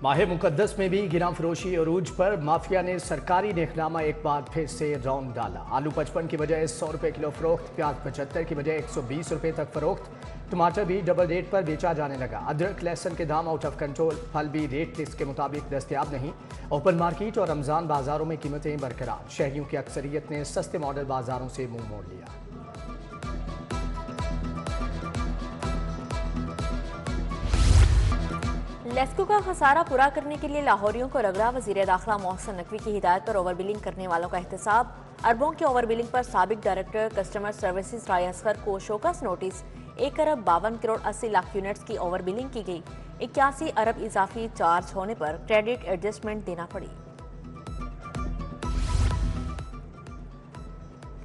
माह मुकद्दस में भी गिरां फरोशी अरूज पर माफिया ने सरकारी नेकनामा एक बार फिर से रौंद डाला। आलू 55 की बजाय 100 रुपए किलो फरोख्त, प्याज 75 की बजाय 120 रुपए तक फरोख्त, टमाटर भी डबल रेट पर बेचा जाने लगा। अदरक लहसुन के दाम आउट ऑफ कंट्रोल, फल भी रेट लिस्ट के मुताबिक दस्तयाब नहीं। ओपन मार्केट और रमजान बाजारों में कीमतें बरकरार। शहरियों की अक्सरियत ने सस्ते मॉडल बाजारों से मुंह मोड़ लिया। लेस्को का खसारा पूरा करने के लिए लाहौरियों को रगड़ा। वजीर दाखिला मोहसिन नकवी की हिदायत पर ओवर बिलिंग करने वालों का एहतसाब। अरबों के ओवर बिलिंग पर साबिक डायरेक्टर कस्टमर सर्विसेज राय असगर को शोकस नोटिस। 1 अरब 52 करोड़ 80 लाख यूनिट्स की ओवर बिलिंग की गई। 81 अरब इजाफी चार्ज होने पर क्रेडिट एडजस्टमेंट देना पड़ी।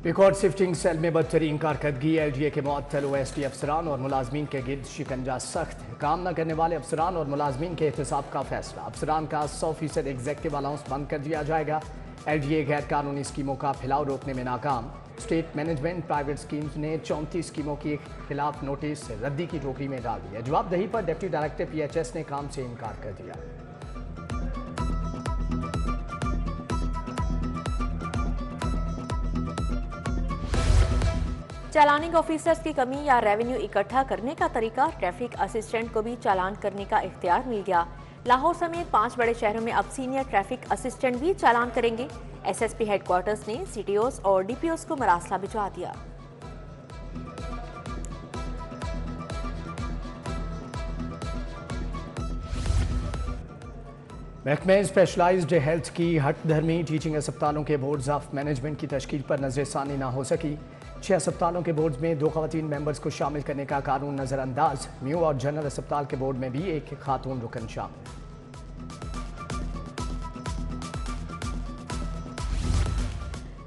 रिकॉर्ड शिफ्टिंग सेल में बदतरीन कारकर्दगी। LGA के मुअत्तल OSD अफसरान और मुलाजमीन के गिर्द शिकंजा सख्त। काम न करने वाले अफसरान और मुलाजमीन के एहतसाब का फैसला। अफसरान का 100% एग्जेक्टिव अलाउंस बंद कर दिया जाएगा। LGA गैर कानूनी स्कीमों का फैलाव रोकने में नाकाम। स्टेट मैनेजमेंट प्राइवेट स्कीम्स ने 34 स्कीमों के खिलाफ नोटिस रद्दी की टोकरी में डाल दिया। जवाबदही पर डिप्टी डायरेक्टर PHS ने काम से इनकार कर दिया। चालानिंग ऑफिसर्स की कमी या रेवेन्यू इकट्ठा करने का तरीका। ट्रैफिक असिस्टेंट को भी चालान करने का इख्तियार मिल गया। लाहौर समेत 5 बड़े शहरों में अब सीनियर ट्रैफिक असिस्टेंट भी चालान करेंगे। SSP हेडक्वार्टर्स ने CTOs और DPOs को मरासला भिजवा दिया। महकमे स्पेशलाइज्ड हेल्थ की हट धर्मी टीचिंग अस्पतालों के बोर्ड्स ऑफ मैनेजमेंट की तश्कील पर नजरसानी ना हो सकी। 6 अस्पतालों के बोर्ड में 2 खवातीन मेंबर्स को शामिल करने का कानून नजरअंदाज। म्यू और जनरल अस्पताल के बोर्ड में भी एक खातून रुकन शामिल।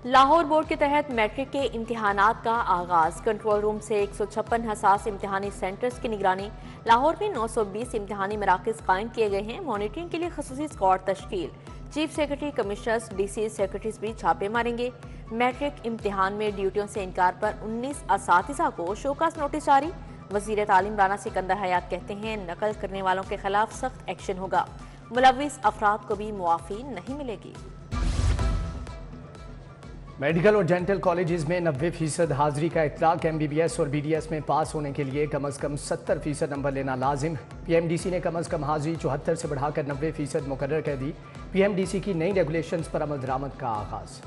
लाहौर बोर्ड के तहत मैट्रिक के इम्तिहानात का आगाज। कंट्रोल रूम से 156 हसास इम्तिहानी सेंटर्स की निगरानी। लाहौर में 920 इम्तिहानी मराकज कायम किए गए हैं। मॉनिटरिंग के लिए खसूसी स्क्वाड तश्कील। Chief secretary, commissioners, DC secretaries भी छापे मारेंगे। मैट्रिक इम्तिहान में ड्यूटियों से इनकार पर 19 असातिज़ा को शोकस नोटिस जारी। वजीर तालीम राना सिकंदर हयात कहते हैं नकल करने वालों के खिलाफ सख्त एक्शन होगा। मुलविस अफराद को भी मुआफ़ी नहीं मिलेगी। मेडिकल और डेंटल कॉलेजेस में 90% हाजिरी का इतलाक। MBBS और BDS में पास होने के लिए कम अज़ कम 70% नंबर लेना लाजिम। PMDC ने कम अज़ कम हाजिरी 74 से बढ़ाकर 90% मुकर्रर कर दी। PMDC की नई रेगुलेशंस पर अमल दरामद का आगाज।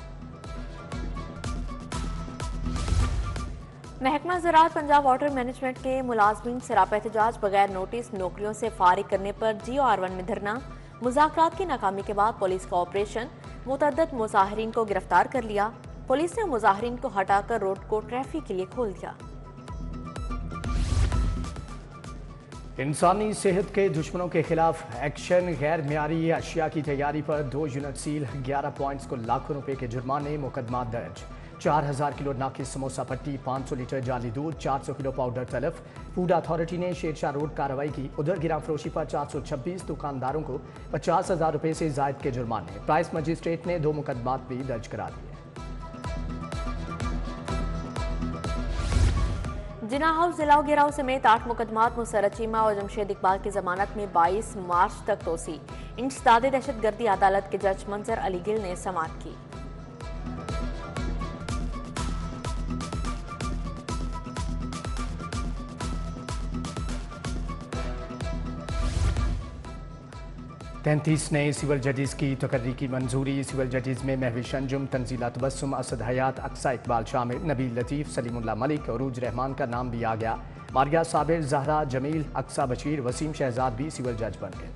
महकमा ज़राअत पंजाब वाटर मैनेजमेंट के मुलाजमीन सरापा एहतजाज। बगैर नोटिस नौकरियों से फारिग करने पर GOR1 में धरना। मुज़ाकरात की नाकामी के बाद पुलिस का ऑपरेशन। मुतअद्दिद मुजाहिरीन को गिरफ्तार कर लिया। पुलिस ने मुजाहिरीन को हटाकर रोड को ट्रैफिक के लिए खोल दिया। इंसानी सेहत के दुश्मनों के खिलाफ एक्शन। गैर मियारी अशिया की तैयारी पर 2 यूनिट सील। 11 पॉइंट्स को लाखों रुपए के जुर्माने। मुकदमा दर्ज। 4000 किलो नाकिस समोसा पट्टी, 500 लीटर जाली दूध, 400 किलो पाउडर तलफ। फूड अथॉरिटी ने शेरशाह रोड कार्रवाई की। उधर गिरां फरोशी पर 426 दुकानदारों को 50,000 रुपए से जायद के जुर्माने। प्राइस मजिस्ट्रेट ने 2 मुकदमात भी दर्ज करा दिए। जिना हाउस जिला गिराव समेत 8 मुकदमात। मुसर्रत चीमा और जमशेद इकबाल की जमानत में 22 मार्च तक तोसी। इंसदाद दहशतगर्दी अदालत के जज मंजर अली गिल ने समाअत की। तैंतीस नए सिविल जजेस की तकर्री की मंजूरी। सिविल जजेस में महविश अंजुम, तंजीला तबस्सुम, असद हयात, अक्सा इकबाल शामिल। नबील लतीफ़, सलीमुल्लाह मलिक, अरूज रहमान का नाम भी आ गया। मारिया साबिर, जहरा जमील, अक्सा बशीर, वसीम शहजाद भी सिविल जज बन गए।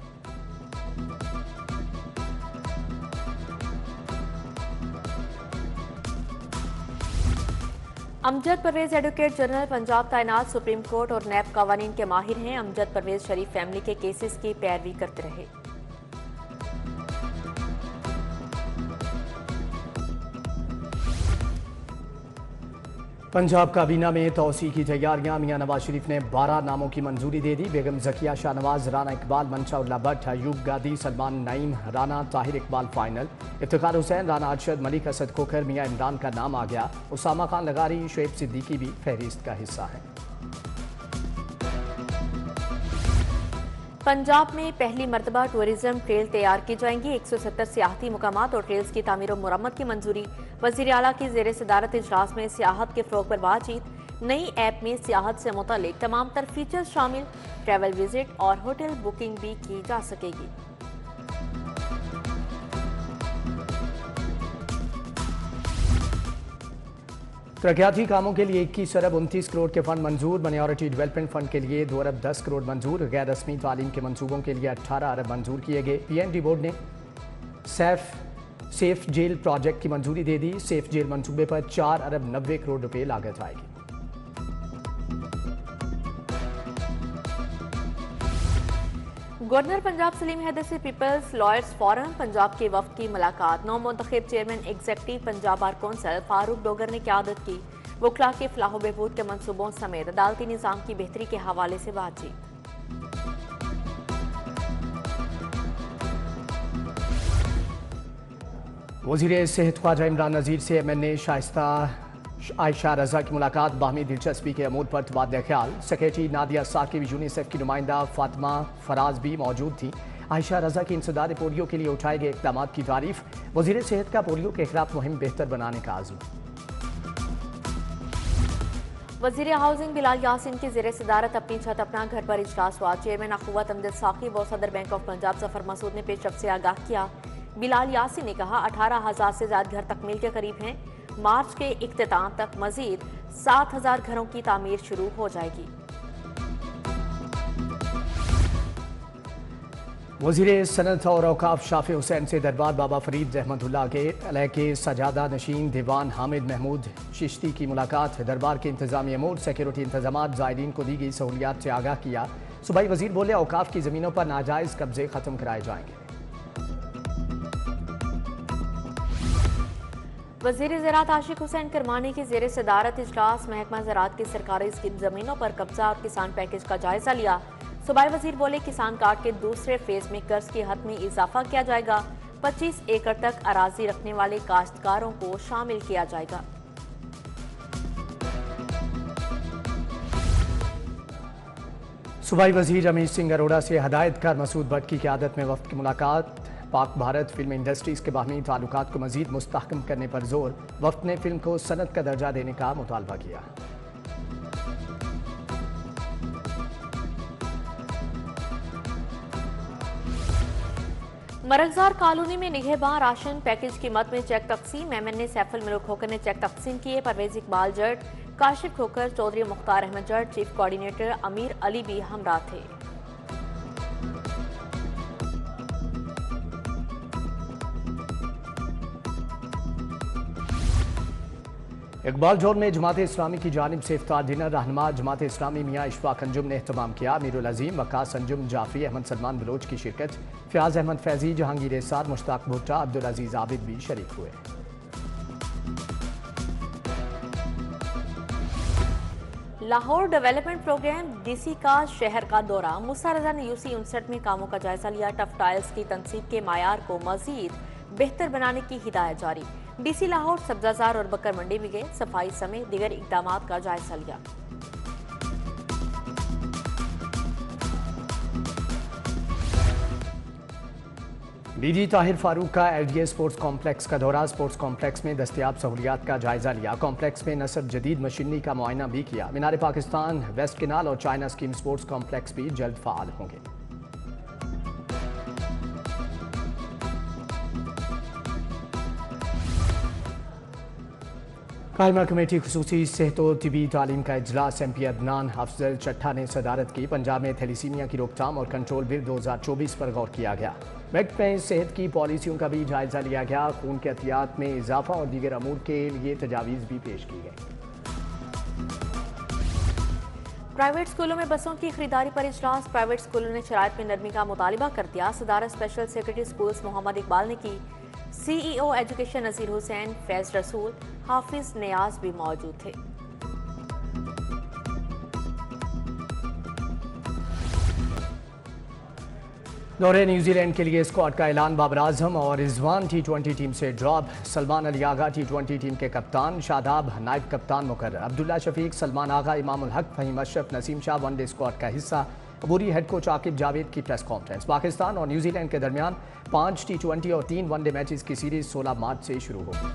अमजद परवेज एडवोकेट जनरल पंजाब तैनात। सुप्रीम कोर्ट और नैब कवानीन के माहिर हैं। अमजद परवेज शरीफ फैमिली के केसेस की पैरवी करते रहे। पंजाब काबीना में तौसी की तैयारियां। मियां नवाज शरीफ ने 12 नामों की मंजूरी दे दी। बेगम जकिया शाहनवाज, राना इकबाल, मंशा उल्ला भट्ट, अयूब गादी, सलमान नईम, राना ताहिर इकबाल फाइनल। इफ्तिखार हुसैन, राना अरशद, मलिक असद खोखर, मियां इमरान का नाम आ गया। उसामा खान लगारी, शुएब सिद्दीकी भी फहरिस्त का हिस्सा है। पंजाब में पहली मरतबा टूरिज्म ट्रेल तैयार की जाएंगी। 170 सियाहती मुकामात और ट्रेल्स की तामीर और मुरम्मत की मंजूरी। वज़ीर आला की ज़ेर सदारत इजलास में सियाहत के फ़रोग़ पर बातचीत। नई ऐप में सियाहत से मुतालिक तमाम तर फीचर्स शामिल। ट्रैवल विजिट और होटल बुकिंग भी की जा सकेगी। तरक्याती कामों के लिए 21 अरब 29 करोड़ के फंड मंजूर। माइनॉरिटी डेवलपमेंट फंड के लिए 2 अरब 10 करोड़ मंजूर। गैर रस्मी तालीम के मंसूबों के लिए 18 अरब मंजूर किए गए। PND बोर्ड ने सेफ जेल प्रोजेक्ट की मंजूरी दे दी। सेफ जेल मंसूबे पर 4 अरब 90 करोड़ रुपए लागत आएगी। गवर्नर पंजाब सलीम हैदर से पीपल्स लॉयर्स फोरम पंजाब के वफ्द की मुलाकात। नौ मुंतखब chairman executive Punjab bar council Farooq Dogar ने क़यादत की। वकला के फलाह बहबूद के मनसूबों समेत अदालती निज़ाम की बेहतरी के हवाले से बातचीत। वज़ीर सेहत ख्वाजा इमरान नज़ीर से MNA शाइस्ता आयशा रजा की मुलाकात। बाहमी दिलचस्पी के अमूर पर तबादला ख्याल। सेक्रेटरी नादिया साकिब, यूनिसेफ की नुमाइंदा फातिमा फराज भी मौजूद थी। आयशा रजा की इंसदाद पोलियो के लिए उठाए गए इक़दाम की तारीफ। वज़ीर सेहत का पोलियो के खिलाफ मुहिम बेहतर बनाने का आज़म। वज़ीर हाउसिंग बिलाल यासिन की ज़ेर सदारत अपनी छत अपना घर पर इजलास हुआ। चेयरमैन अखुवत अमजद साकिब और सदर बैंक ऑफ पंजाब जफर मसूद ने पेशरफ से आगाह किया। बिलाल यासिन ने कहा 18,000 से ज्यादा घर तकमील के करीब हैं। मार्च के इख्तिताम तक मजीद 7,000 घरों की तामीर शुरू हो जाएगी। वज़ीर सनत और औकाफ शाफी हुसैन से दरबार बाबा फरीद रहमतुल्लाह के सजादा नशीन दीवान हामिद महमूद चिश्ती की मुलाकात। दरबार के इंतजामी अमूर सिक्योरिटी इंतजाम ज़ायरीन को दी गई सहूलियात से आगाह किया। सूबाई वज़ीर बोले औकाफ की ज़मीनों पर नाजायज़ कब्जे ख़त्म कराए जाएंगे। वज़ीर ज़राअत आशिक हुसैन करमानी की ज़ेर सदारत इजलास। महकमा ज़राअत की सरकारी ज़मीनों पर कब्जा और किसान पैकेज का जायजा लिया। सूबाई वज़ीर बोले किसान कार्ड के दूसरे फेज में कर्ज की हद में इजाफा किया जाएगा। 25 एकड़ तक अराजी रखने वाले काश्तकारों को शामिल किया जाएगा। सूबाई वज़ीर रमेश सिंह अरोड़ा से हदायतकार मसूद भट्ट की क़यादत में वफ़द की मुलाकात। पाक भारत फिल्म इंडस्ट्रीज़ के बाहमी ताल्लुकात को मज़ीद मुस्तहकम करने पर जोर। वफ़द ने फिल्म को सनत का दर्जा देने का मुतालबा किया। मरगजार कॉलोनी में निगहबान राशन पैकेज कीमत में चेक तकसीम। MNA सैफुल मलूक खोकर ने चेक तकसीम किए। परवेज इकबाल जट, काशिफ खोकर, चौधरी मुख्तार अहमद जट, चीफ कोऑर्डिनेटर अमीर अली भी हमरा थे। इकबाल जोन में जमात इस्लामी की जानिब से इफ्तार डिनर। रहनुमा जमात इस्लामी मियाँ इशफाक अंजुम ने एहतमाम किया। अमीरुल अजीम, वकास अंजुम, जाफरी अहमद सलमान बलोच की शिरकत। फ़याज अहमद फैजी, जहांगीर एसार, मुश्ताक भुट्टा, अब्दुल अजीज आबिद भी शरीक हुए। लाहौर डेवलपमेंट प्रोग्राम DC का शहर का दौरा। मूसा रजा ने UC 59 में कामों का जायजा लिया। टफ टाइल्स की तनसीब के मायार को मजीद बेहतर बनाने की हिदायत जारी। DC लाहौर सब्जाजार और बकर मंडी में गए। सफाई समेत दीगर इकदामात का जायजा लिया। DG ताहिर फारूक का LGA स्पोर्ट्स कॉम्प्लेक्स का दौरा। स्पोर्ट्स कॉम्प्लेक्स में दस्तियाब सहूलियात का जायजा लिया। कॉम्प्लेक्स में नसब जदीद मशीनरी का मुआयना भी किया। मीनार पाकिस्तान, वेस्ट केनाल और चाइना स्कीम स्पोर्ट्स कॉम्प्लेक्स भी जल्द फाल होंगे। कायमा कमेटी खुसूसी सेहत और तिबी तालीम का इजलास। MP अदनान अफजल चट्टा ने सदारत की। पंजाब में थैलीसीमिया की रोकथाम और कंट्रोल बिल 2024 पर गौर किया गया। वक्त में सेहत की पॉलिसियों का भी जायजा लिया गया। खून के एहतियात में इजाफा और दीगर अमूर के लिए तजावीज़ भी पेश की गई। प्राइवेट स्कूलों में बसों की खरीदारी पर इजलास। प्राइवेट स्कूलों ने शराइत में नरमी का मुतालबा कर दिया। सदारत special secretary schools Mohammad Iqbal ने की। CEO एजुकेशन नज़ीर हुसैन, फैज रसूल, हाफिज नियाज भी मौजूद थे। दौरे न्यूजीलैंड के लिए स्क्वाड का ऐलान। बाबर आजम और रिजवान T20 टीम से drop. Salman Ali Agha T20 team के कप्तान। शादाब नायब कप्तान मुकर्रर। अब्दुल्ला शफीक, सलमान आगा, इमामुल हक, फहीम अशरफ, नसीम शाह वनडे स्क्वाड का हिस्सा। अबूरी हेड कोच आकिब जावेद की प्रेस कॉन्फ्रेंस। पाकिस्तान और न्यूजीलैंड के दरमियान 5 T20 और 3 वनडे मैचेस की सीरीज 16 मार्च से शुरू होगी।